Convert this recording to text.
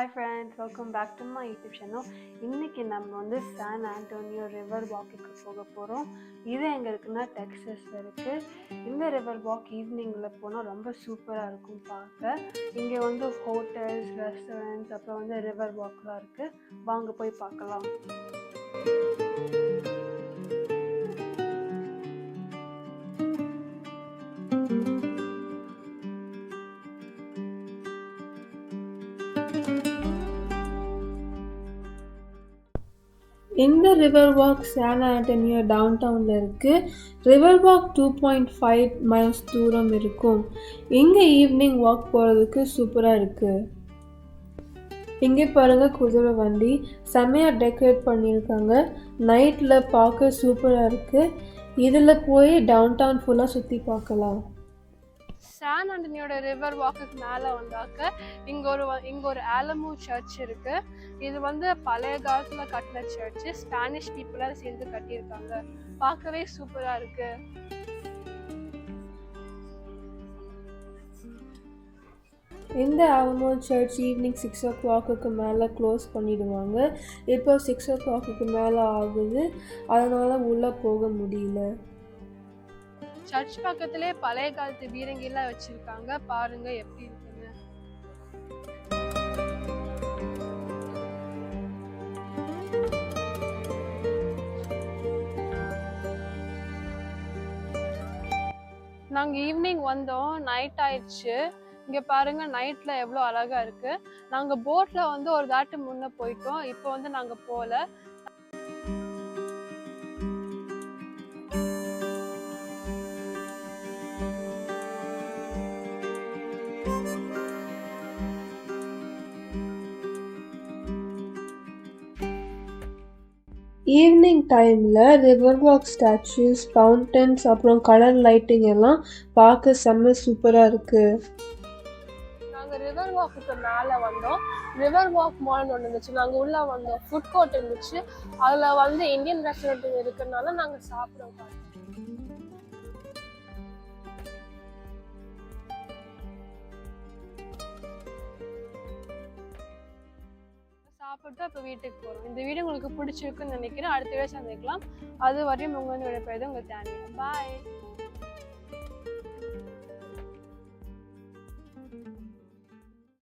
Hi friends, welcome back to my YouTube channel. இன்றைக்கி நம்ம வந்து சான் ஆண்டோனியோ ரிவர் வாக்குக்கு போக போகிறோம். இது எங்கே இருக்குன்னா டெக்ஸஸில் இருக்குது. இந்த ரிவர் வாக் ஈவினிங்கில் போனால் ரொம்ப சூப்பராக இருக்கும் பார்க்க. இங்கே வந்து ஹோட்டல்ஸ், ரெஸ்டாரண்ட்ஸ், அப்புறம் வந்து ரிவர் வாக்லாம் இருக்குது. வாங்க போய் பார்க்கலாம். இந்த river walk San Antonio down டவுனில் இருக்குது. ரிவர் வாக் 2.5 மைல்ஸ் தூரம் இருக்கும். இங்கே ஈவினிங் வாக் போகிறதுக்கு சூப்பராக இருக்குது. இங்கே பாருங்கள், குதிரை வண்டி செம்மையாக டெக்கரேட் பண்ணியிருக்காங்க. நைட்டில் பார்க்க சூப்பராக இருக்குது. இதில் போய் டவுன் டவுன் ஃபுல்லாக சுற்றி பார்க்கலாம். சான் ஆண்டனியோட ரிவர் வாக்குக்கு மேலே வந்தாக்க இங்கே ஒரு ஆலமோ சர்ச் இருக்கு. இது வந்து பழைய காலத்தில் கட்டின சர்ச்சு. ஸ்பானிஷ் பீப்புளாக சேர்ந்து கட்டியிருக்காங்க. பார்க்கவே சூப்பராக இருக்கு. இந்த ஆலமோ சர்ச் ஈவினிங் 6 o'clock மேலே க்ளோஸ் பண்ணிடுவாங்க. இப்போ 6 o'clock மேலே ஆகுது, அதனால் உள்ளே போக முடியல. சர்ச் பக்கத்திலே பழைய காலத்து பீரங்கிலாம் வச்சிருக்காங்க. பாருங்க எப்படி இருக்குன்னு. நாங்க ஈவினிங் வந்தோம், நைட் ஆயிடுச்சு. இங்க பாருங்க நைட்ல எவ்வளோ அழகா இருக்கு. நாங்க போட்ல வந்து ஒரு தாட்டு முன்ன போயிட்டோம். இப்போ வந்து நாங்க போல. ஈவினிங் டைமில் ரிவர் வாக் ஸ்டாச்சூஸ், ஃபவுண்டன்ஸ், அப்புறம் கலர் லைட்டிங் எல்லாம் பார்க்க செம்ம சூப்பராக இருக்குது. நாங்கள் ரிவர் வாக்குக்கு மேலே வந்தோம். ரிவர் வாக் மால்னு ஒன்று இருந்துச்சு. நாங்கள் உள்ளே வந்தோம். ஃபுட் கோர்ட் இருந்துச்சு. அதில் வந்து இந்தியன் ரெஸ்டாரண்ட் இருக்கிறதுனால நாங்கள் சாப்பிட சாப்பிட்டு இப்போ வீட்டுக்கு போகிறோம். இந்த வீடியோ உங்களுக்கு பிடிச்சிருக்குன்னு நினைக்கிறேன். அடுத்த வீடியோ சந்திக்கலாம். அது வரையும் உங்கள் வந்து விடைபெறுது உங்கள் தேனியா. பாய்.